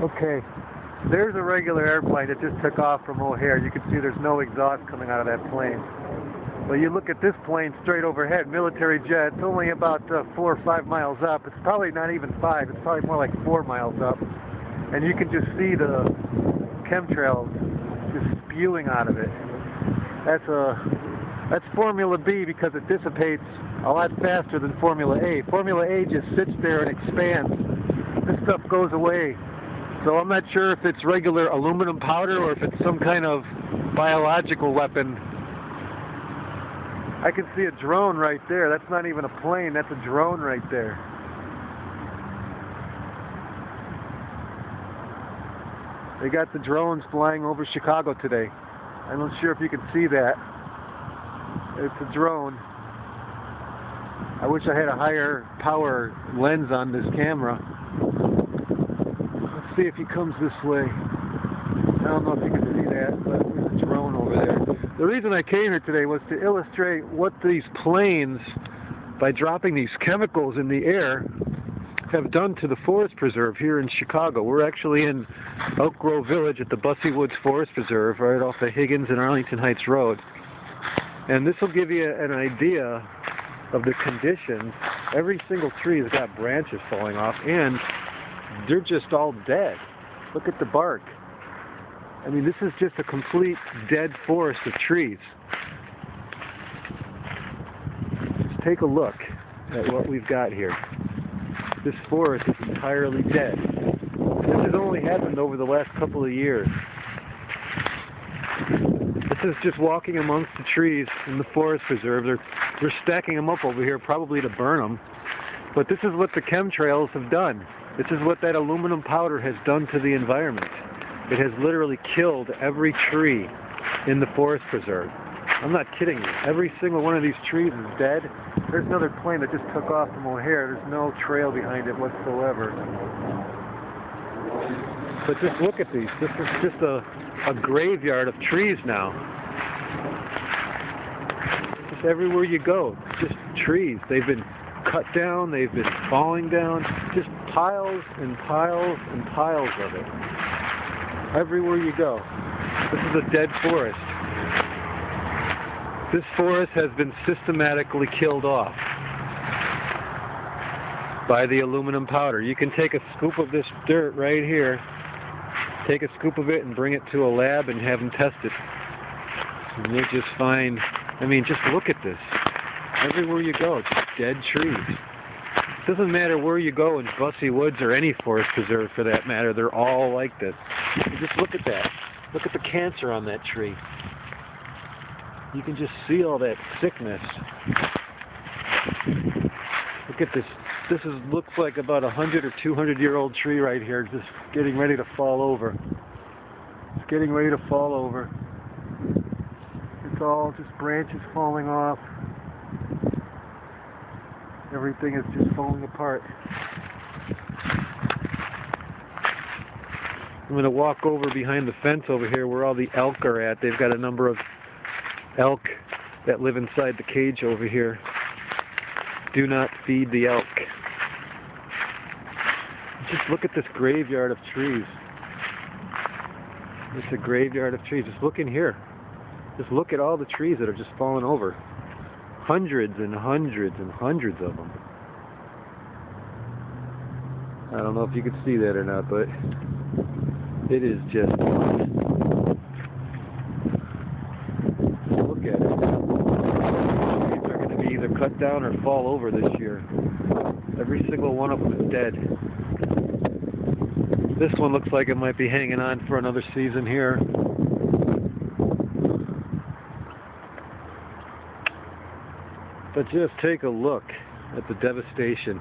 Okay, there's a regular airplane that just took off from O'Hare. You can see there's no exhaust coming out of that plane. But you look at this plane straight overhead, military jet, it's only about 4 or 5 miles up. It's probably not even 5, it's probably more like 4 miles up. And you can just see the chemtrails just spewing out of it. That's Formula B because it dissipates a lot faster than Formula A. Formula A just sits there and expands. This stuff goes away. So I'm not sure if it's regular aluminum powder or if it's some kind of biological weapon. I can see a drone right there. That's not even a plane, that's a drone right there. They got the drones flying over Chicago today. I'm not sure if you can see that. It's a drone. I wish I had a higher power lens on this camera. Let's see if he comes this way. I don't know if you can see that, but there's a drone over there. The reason I came here today was to illustrate what these planes, by dropping these chemicals in the air, have done to the forest preserve here in Chicago. We're actually in Elk Grove Village at the Busse Woods Forest Preserve, right off the Higgins and Arlington Heights Road. And this will give you an idea of the conditions. Every single tree has got branches falling off, and they're just all dead. Look at the bark. I mean, this is just a complete dead forest of trees. Just take a look at what we've got here. This forest is entirely dead. This has only happened over the last couple of years. This is just walking amongst the trees in the forest preserve. They're stacking them up over here probably to burn them. But this is what the chemtrails have done. This is what that aluminum powder has done to the environment. It has literally killed every tree in the forest preserve. I'm not kidding you. Every single one of these trees is dead. There's another plane that just took off from O'Hare. There's no trail behind it whatsoever. But just look at these. This is just a graveyard of trees now. Just everywhere you go, just trees. They've been cut down, they've been falling down, just piles and piles and piles of it. Everywhere you go. This is a dead forest. This forest has been systematically killed off by the aluminum powder. You can take a scoop of this dirt right here, take a scoop of it and bring it to a lab and have them test it. And you'll just find, I mean, just look at this. Everywhere you go, it's dead trees. It doesn't matter where you go in Busse Woods or any forest preserve for that matter, they're all like this. You just look at that. Look at the cancer on that tree. You can just see all that sickness. Look at this. This looks like about 100 or 200-year-old tree right here, just getting ready to fall over. It's getting ready to fall over. It's all just branches falling off. Everything is just falling apart. I'm going to walk over behind the fence over here where all the elk are at. They've got a number of elk that live inside the cage over here. Do not feed the elk. Just look at this graveyard of trees. It's a graveyard of trees. Just look in here. Just look at all the trees that are just falling over. Hundreds and hundreds and hundreds of them. I don't know if you can see that or not, but it is just... Look at it. These are going to be either cut down or fall over this year. Every single one of them is dead. This one looks like it might be hanging on for another season here. But just take a look at the devastation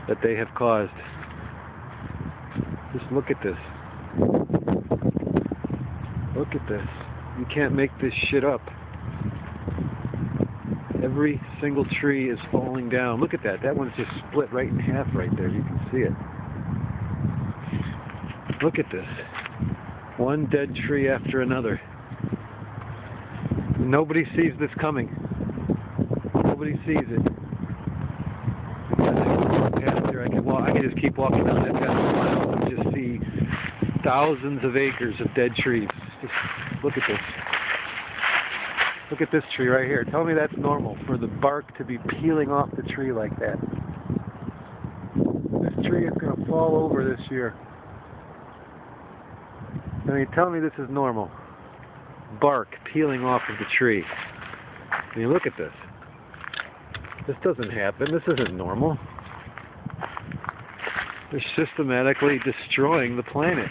that they have caused. Just look at this. Look at this. You can't make this shit up. Every single tree is falling down. Look at that. That one's just split right in half right there. You can see it. Look at this. One dead tree after another. Nobody sees this coming. Nobody sees it. I can just keep walking down that path for miles and just see thousands of acres of dead trees. Just look at this. Look at this tree right here. Tell me that's normal for the bark to be peeling off the tree like that. This tree is going to fall over this year. I mean, tell me this is normal. Bark peeling off of the tree. I mean, look at this. This doesn't happen. This isn't normal. They're systematically destroying the planet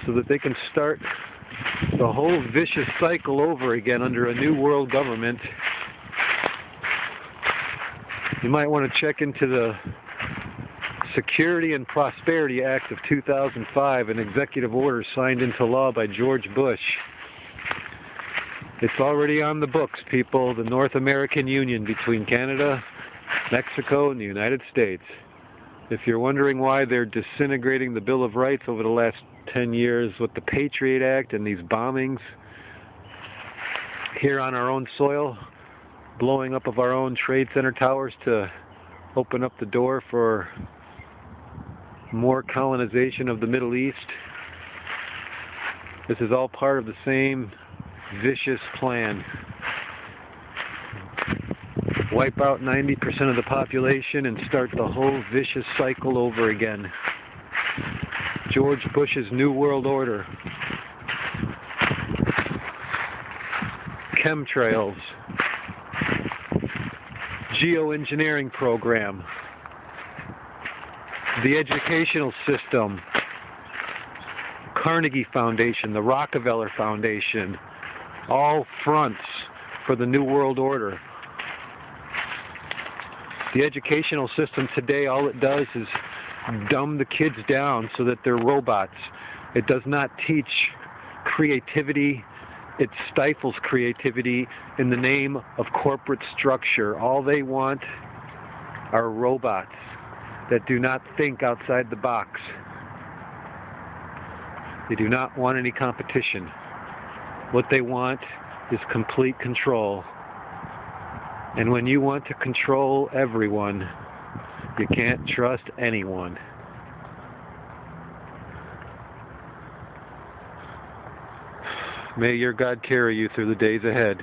so that they can start the whole vicious cycle over again under a new world government. You might want to check into the Security and Prosperity Act of 2005, an executive order signed into law by George Bush. It's already on the books, people. The North American Union between Canada, Mexico, and the United States. If you're wondering why they're disintegrating the Bill of Rights over the last 10 years with the Patriot Act and these bombings here on our own soil, blowing up of our own Trade Center towers to open up the door for more colonization of the Middle East, this is all part of the same vicious plan. Wipe out 90% of the population and start the whole vicious cycle over again. George Bush's New World Order. Chemtrails. Geoengineering program. The educational system. Carnegie Foundation, the Rockefeller Foundation. All fronts for the New World Order. The educational system today, all it does is dumb the kids down so that they're robots. It does not teach creativity. It stifles creativity in the name of corporate structure. All they want are robots that do not think outside the box. They do not want any competition. What they want is complete control. And when you want to control everyone, you can't trust anyone. May your God carry you through the days ahead.